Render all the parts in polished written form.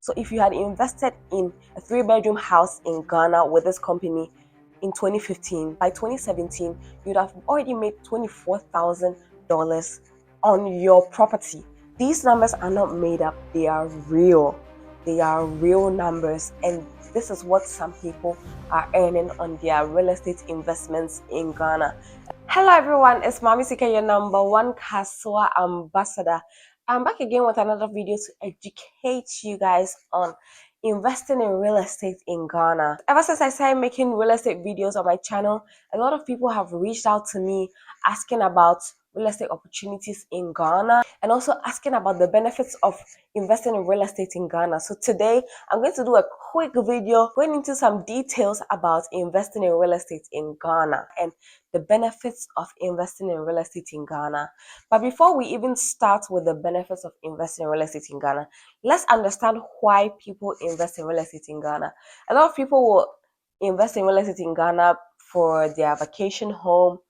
So if you had invested in a 3-bedroom house in Ghana with this company in 2015, by 2017, you'd have already made $24,000 on your property. These numbers are not made up, they are real. They are real numbers, and this is what some people are earning on their real estate investments in Ghana. Hello everyone, it's Mami Sika, your number one Kaswa ambassador. I'm back again with another video to educate you guys on investing in real estate in Ghana. Ever since I started making real estate videos on my channel, a lot of people have reached out to me asking about real estate opportunities in Ghana and also asking about the benefits of investing in real estate in Ghana. So today I'm going to do a quick video going into some details about investing in real estate in Ghana and the benefits of investing in real estate in Ghana. But before we even start with the benefits of investing in real estate in Ghana, let's understand why people invest in real estate in Ghana. A lot of people will invest in real estate in Ghana for their vacation home,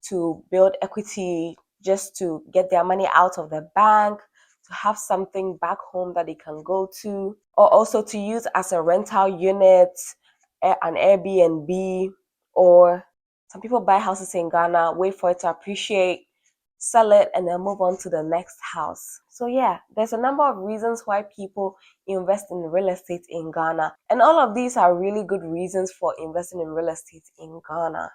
to build equity, just to get their money out of the bank, to have something back home that they can go to, or also to use as a rental unit, an Airbnb, or some people buy houses in Ghana, wait for it to appreciate, sell it, and then move on to the next house. So yeah, there's a number of reasons why people invest in real estate in Ghana. And all of these are really good reasons for investing in real estate in Ghana.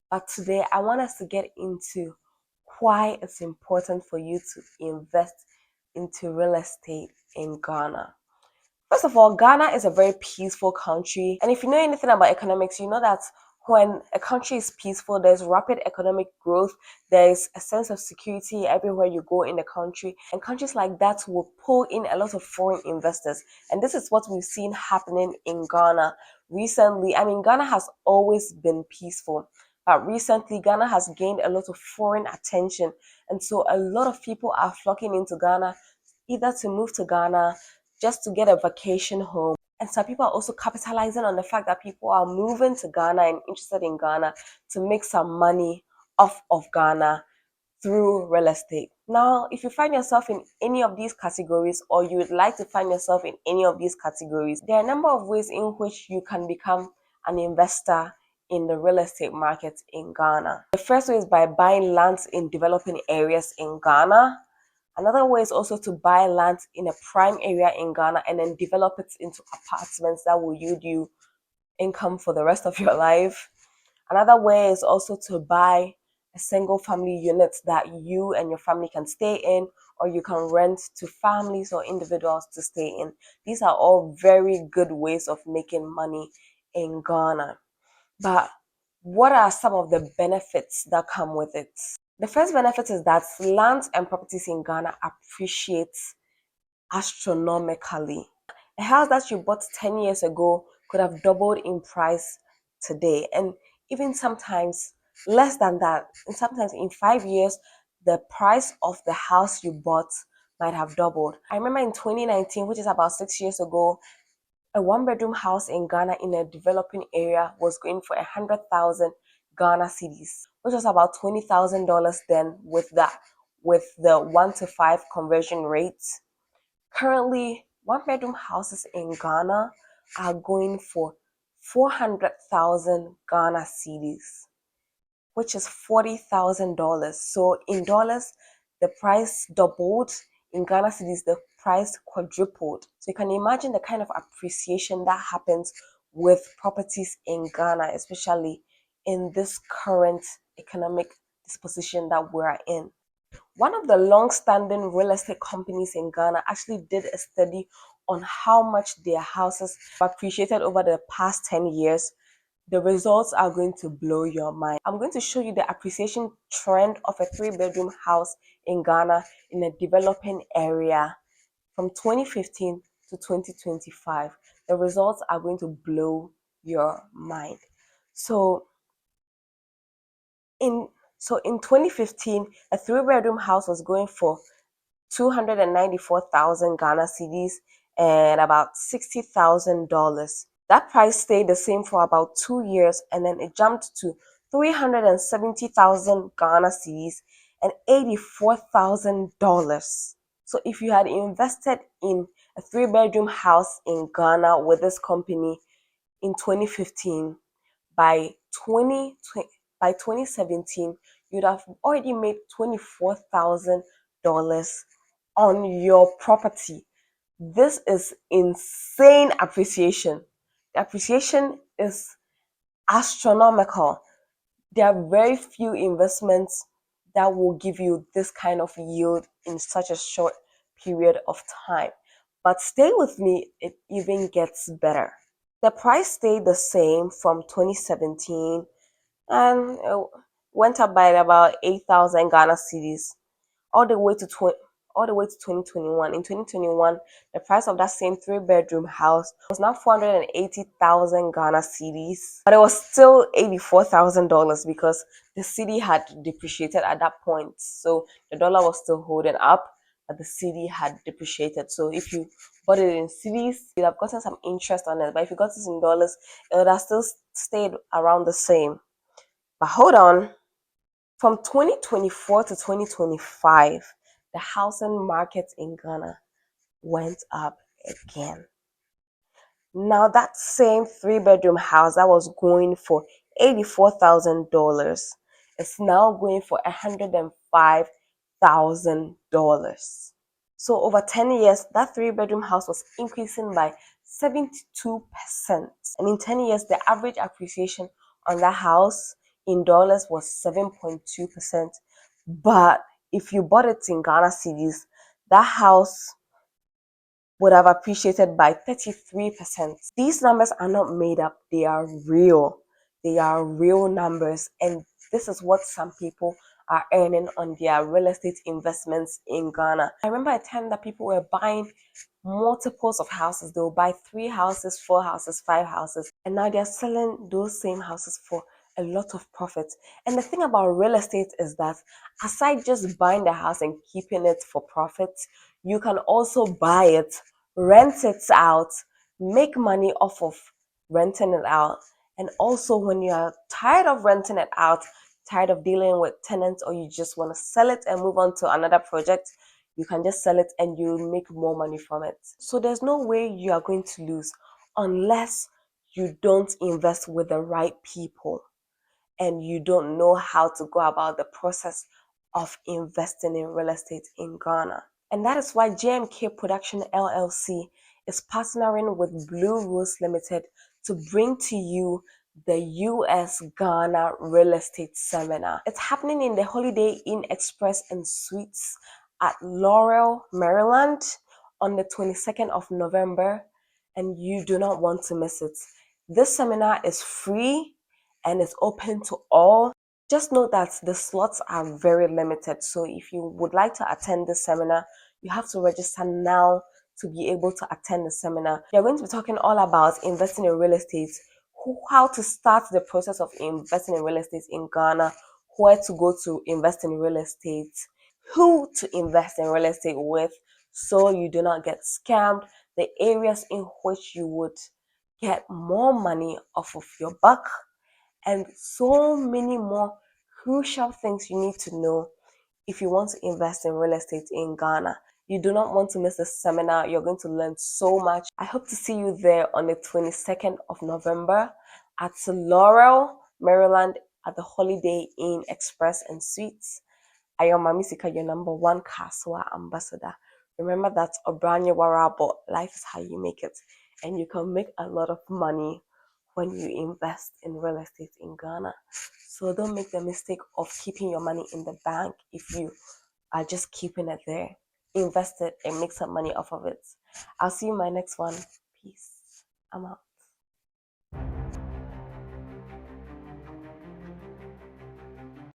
But today I want us to get into why it's important for you to invest into real estate in Ghana. First of all, Ghana is a very peaceful country. And if you know anything about economics, you know that when a country is peaceful, there's rapid economic growth, there's a sense of security everywhere you go in the country. And countries like that will pull in a lot of foreign investors. And this is what we've seen happening in Ghana recently. I mean, Ghana has always been peaceful, but recently Ghana has gained a lot of foreign attention. And so a lot of people are flocking into Ghana, either to move to Ghana, just to get a vacation home. And some people are also capitalizing on the fact that people are moving to Ghana and interested in Ghana to make some money off of Ghana through real estate. Now, if you find yourself in any of these categories, or you would like to find yourself in any of these categories, there are a number of ways in which you can become an investor in the real estate market in Ghana. The first way is by buying lands in developing areas in Ghana. Another way is also to buy land in a prime area in Ghana and then develop it into apartments that will yield you income for the rest of your life. Another way is also to buy a single family unit that you and your family can stay in, or you can rent to families or individuals to stay in. These are all very good ways of making money in Ghana. But what are some of the benefits that come with it? The first benefit is that lands and properties in Ghana appreciate astronomically. A house that you bought 10 years ago could have doubled in price today, and even sometimes less than that. And sometimes in 5 years, the price of the house you bought might have doubled. I remember in 2019, which is about 6 years ago, a 1-bedroom house in Ghana in a developing area was going for 100,000 Ghana cedis, which was about $20,000 then with the 1 to 5 conversion rate. Currently, 1-bedroom houses in Ghana are going for 400,000 Ghana cedis, which is $40,000. So in dollars, the price doubled. In Ghana cedis, the price quadrupled. So you can imagine the kind of appreciation that happens with properties in Ghana, especially in this current economic disposition that we're in. One of the long-standing real estate companies in Ghana actually did a study on how much their houses appreciated over the past 10 years. The results are going to blow your mind. I'm going to show you the appreciation trend of a 3-bedroom house in Ghana in a developing area from 2015 to 2025. The results are going to blow your mind. So in 2015, a 3-bedroom house was going for 294,000 Ghana cedis and about $60,000. That price stayed the same for about 2 years, and then it jumped to 370,000 Ghana cedis and $84,000. So if you had invested in a 3-bedroom house in Ghana with this company in 2015. By 2020, by 2017, you'd have already made $24,000 on your property. This is insane appreciation. The appreciation is astronomical. There are very few investments that will give you this kind of yield in such a short period of time. But stay with me, it even gets better. The price stayed the same from 2017 and went up by about 8,000 Ghana cedis all the way to 2021. In 2021, the price of that same 3-bedroom house was now 480,000 Ghana cedis, but it was still $84,000 because the cedi had depreciated at that point. So the dollar was still holding up, but the cedi had depreciated. So if you bought it in cedis, you'd have gotten some interest on it. But if you got it in dollars, it would have still stayed around the same. But hold on. From 2024 to 2025, the housing market in Ghana went up again. Now, that same 3-bedroom house that was going for $84,000 is now going for $105,000. So, over 10 years, that 3-bedroom house was increasing by 72%. And in 10 years, the average appreciation on that house in dollars was 7.2%. But if you bought it in Ghana cedis, that house would have appreciated by 33%. These numbers are not made up, they are real. They are real numbers, and this is what some people are earning on their real estate investments in Ghana. I remember a time that people were buying multiples of houses. They will buy 3 houses, 4 houses, 5 houses, and now they're selling those same houses for a lot of profit. And the thing about real estate is that aside just buying the house and keeping it for profit, you can also buy it, rent it out, make money off of renting it out. And also, when you are tired of renting it out, tired of dealing with tenants, or you just want to sell it and move on to another project, you can just sell it and you'll make more money from it. So there's no way you are going to lose unless you don't invest with the right people and you don't know how to go about the process of investing in real estate in Ghana. And that is why JMK Production LLC is partnering with Blue Rose Limited to bring to you the US Ghana Real Estate Seminar. It's happening in the Holiday Inn Express and Suites at Laurel, Maryland on the 22nd of November, and you do not want to miss it. This seminar is free and it's open to all. Just note that the slots are very limited. So if you would like to attend this seminar, you have to register now to be able to attend the seminar. You're going to be talking all about investing in real estate, how to start the process of investing in real estate in Ghana, where to go to invest in real estate, who to invest in real estate with so you do not get scammed, the areas in which you would get more money off of your buck, and so many more crucial things you need to know if you want to invest in real estate in Ghana. You do not want to miss this seminar. You're going to learn so much. I hope to see you there on the 22nd of November at Laurel, Maryland, at the Holiday Inn Express and Suites. I am Mamisika, your #1 Kaswa ambassador. Remember that Obranya Warabo, life is how you make it. And you can make a lot of money when you invest in real estate in Ghana. So don't make the mistake of keeping your money in the bank if you are just keeping it there. Invest it and make some money off of it. I'll see you in my next one. Peace. I'm out.